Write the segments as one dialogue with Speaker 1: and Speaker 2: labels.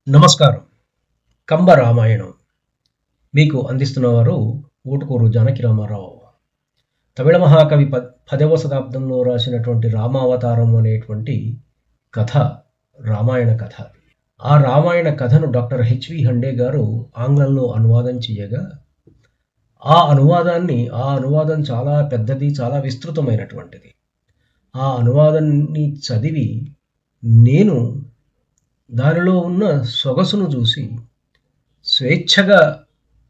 Speaker 1: నమస్కారం. కంబ రామాయణం మీకు అందిస్తున్నవారు ఊటుకూరు జానకి రామారావు. తమిళ మహాకవి 10వ శతాబ్దంలో రాసినటువంటి రామావతారం అనేటువంటి కథ రామాయణ కథ. ఆ రామాయణ కథను డాక్టర్ హెచ్వి హండే గారు ఆంగ్లంలో అనువాదం చేయగా ఆ అనువాదం చాలా పెద్దది, చాలా విస్తృతమైనటువంటిది. ఆ అనువాదాన్ని చదివి నేను దానిలో ఉన్న సొగసును చూసి స్వేచ్ఛగా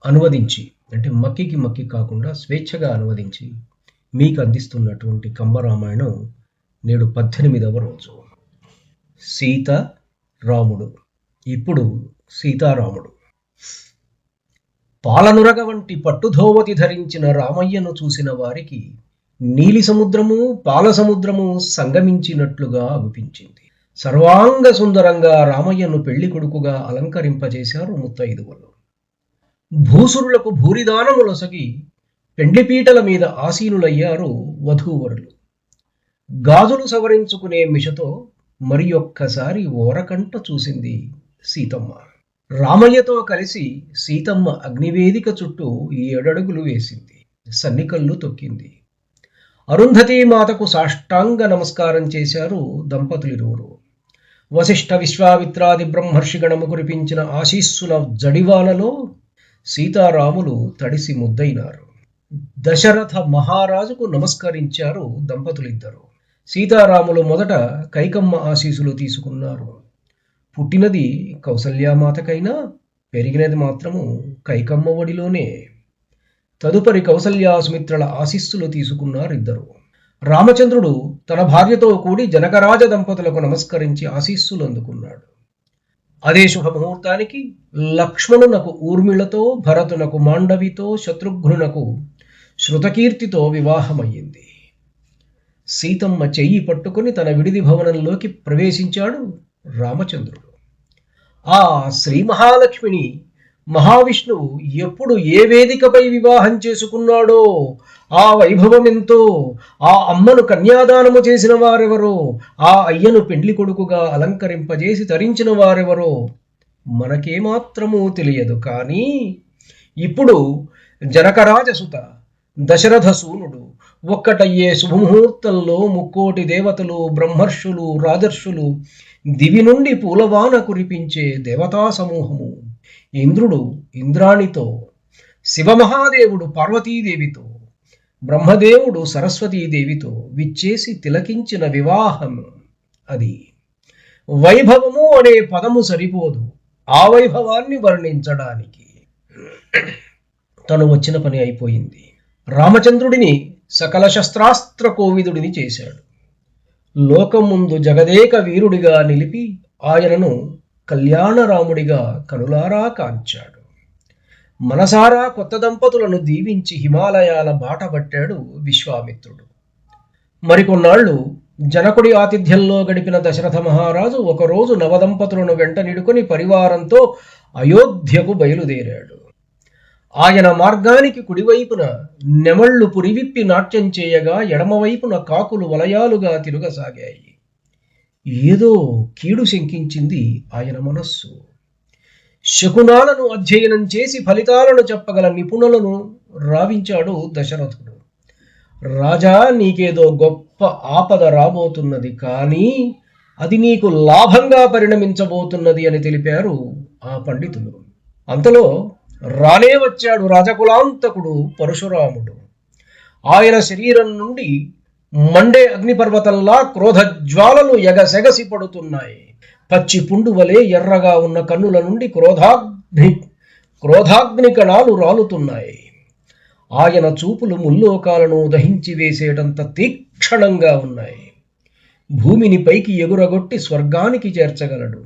Speaker 1: అనువదించి, అంటే మక్కి కాకుండా స్వేచ్ఛగా అనువదించి మీకు అందిస్తున్నటువంటి కంబరామాయణం నేడు 18వ రోజు. సీత రాముడు. ఇప్పుడు సీతారాముడు. పాలనురగ వంటి పట్టుధోవతి ధరించిన రామయ్యను చూసిన వారికి నీలి సముద్రము పాల సముద్రము సంగమించినట్లుగా అగుపించింది. సర్వాంగ సుందరంగా రామయ్యను పెళ్లి కొడుకుగా అలంకరింపజేశారు ముత్తైదువులు. భూసురులకు భూరిదానములొసగి పెండ్లిపీటల మీద ఆసీనులయ్యారు వధూవరులు. గాజులు సవరించుకునే మిషతో మరి ఒక్కసారి ఓరకంట చూసింది సీతమ్మ. రామయ్యతో కలిసి సీతమ్మ అగ్నివేదిక చుట్టూ 7 అడుగులు వేసింది, సన్నికళ్ళు తొక్కింది. అరుంధతీ మాతకు సాష్టాంగ నమస్కారం చేశారు దంపతులిరువురు. వశిష్ఠ విశ్వామిత్రాది బ్రహ్మర్షిగణము కురిపించిన ఆశీస్సుల జడివానలో సీతారాములు తడిసి ముద్దయినారు. దశరథ మహారాజుకు నమస్కరించారు దంపతులిద్దరు. సీతారాములు మొదట కైకమ్మ ఆశీస్సులు తీసుకున్నారు. పుట్టినది కౌసల్యామాతకైనా పెరిగినది మాత్రము కైకమ్మ ఒడిలోనే. తదుపరి కౌసల్యాసుమిత్రల ఆశీస్సులు తీసుకున్నారిద్దరు. రామచంద్రుడు తన భార్యతో కూడి జనకరాజ దంపతులకు నమస్కరించి ఆశీస్సులు అందుకున్నాడు. అదే శుభముహూర్తానికి లక్ష్మణునకు ఊర్మిళతో, భరతునకు మాండవితో, శత్రుఘ్నునకు శృతకీర్తితో వివాహమయ్యింది. సీతమ్మ చెయ్యి పట్టుకుని తన విడిది భవనంలోకి ప్రవేశించాడు రామచంద్రుడు. ఆ శ్రీ మహాలక్ష్మిని మహావిష్ణువు ఎప్పుడు ఏ వేదికపై వివాహం చేసుకున్నాడో ఆ వైభవమెంతో, ఆ అమ్మను కన్యాదానము చేసిన వారెవరో, ఆ అయ్యను పెండ్లి కొడుకుగా అలంకరింపజేసి తరించిన వారెవరో మనకేమాత్రమూ తెలియదు. కానీ ఇప్పుడు జనకరాజసుత దశరథ సూనుడు ఒక్కటయ్యే శుభముహూర్తంలో 3,000,000 దేవతలు, బ్రహ్మర్షులు, రాజర్షులు, దివి నుండి పూలవాన కురిపించే దేవతా సమూహము, ఇంద్రుడు ఇంద్రాణితో, శివమహాదేవుడు పార్వతీదేవితో, బ్రహ్మదేవుడు సరస్వతీదేవితో విచ్చేసి తిలకించిన వివాహం అది. వైభవము అనే పదము సరిపోదు ఆ వైభవాన్ని వర్ణించడానికి. తను వచ్చిన పని అయిపోయింది. రామచంద్రుడిని సకల శస్త్రాస్త్ర కోవిదుడిని చేశాడు. లోకం ముందు జగదేక వీరుడిగా నిలిపి ఆయనను కళ్యాణరాముడిగా కనులారా కాంచాడు. మనసారా కొత్త దంపతులను దీవించి హిమాలయాల బాట పట్టాడు విశ్వామిత్రుడు. మరికొన్నాళ్లు జనకుడి ఆతిథ్యంలో గడిపిన దశరథ మహారాజు ఒకరోజు నవదంపతులను వెంట నిడుకొని పరివారంతో అయోధ్యకు బయలుదేరాడు. ఆయన మార్గానికి కుడివైపున నెమళ్లు పురివిప్పి నాట్యం చేయగా ఎడమవైపున కాకులు వలయాలుగా తిరుగసాగాయి. ఏదో కీడు శంకించింది ఆయన మనస్సు. శకునాలను అధ్యయనం చేసి ఫలితాలను చెప్పగల నిపుణులను రావించాడు దశరథుడు. రాజా, నీకేదో గొప్ప ఆపద రాబోతున్నది, కానీ అది నీకు లాభంగా పరిణమించబోతున్నది అని తెలిపారు ఆ పండితులు. అంతలో రానే వచ్చాడు రాజకులాంతకుడు పరశురాముడు. ఆయన శరీరం నుండి మండే అగ్నిపర్వతంలా క్రోధజ్వాలలు ఎగసెగసి పడుతున్నాయి. పచ్చి పుండు వలె ఎర్రగా ఉన్న కన్నుల నుండి క్రోధాగ్ని కణాలు రాలుతున్నాయి. ఆయన చూపులు ముల్లోకాలను దహించి వేసేటంత తీక్షణంగా ఉన్నాయి. భూమిని పైకి ఎగురగొట్టి స్వర్గానికి చేర్చగలడు,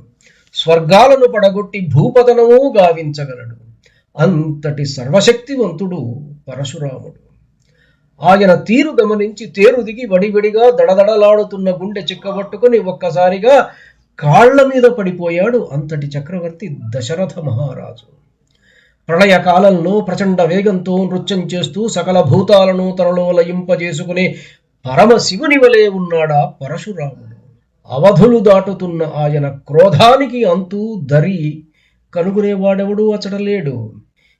Speaker 1: స్వర్గాలను పడగొట్టి భూపతనము గావించగలడు. అంతటి సర్వశక్తివంతుడు పరశురాముడు. ఆయన తీరు గమనించి తేరు దిగి వడివడిగా దడదడలాడుతున్న గుండె చిక్కబట్టుకుని ఒక్కసారిగా కాళ్ల మీద పడిపోయాడు అంతటి చక్రవర్తి దశరథ మహారాజు. ప్రళయకాలంలో ప్రచండ వేగంతో నృత్యం చేస్తూ సకల భూతాలను తనలో లయింపజేసుకునే పరమశివుని వలె ఉన్నాడా పరశురాముడు. అవధులు దాటుతున్న ఆయన క్రోధానికి అంతూ దరి కనుగొనేవాడెవడూ అచటలేడు.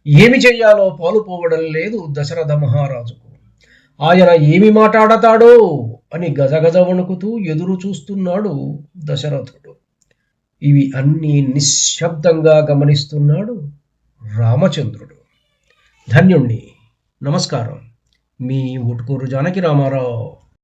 Speaker 1: ఏమి చెయ్యాలో పాలుపోవడం లేదు దశరథ మహారాజుకు. ఆయన ఏమి మాట్లాడతాడో అని గజగజ వణుకుతూ ఎదురు చూస్తున్నాడు దశరథుడు. ఇవి అన్నీ నిశ్శబ్దంగా గమనిస్తున్నాడు రామచంద్రుడు. ధన్యుణ్ణి. నమస్కారం. మీ ఊట్కూరు జానకి రామారావు.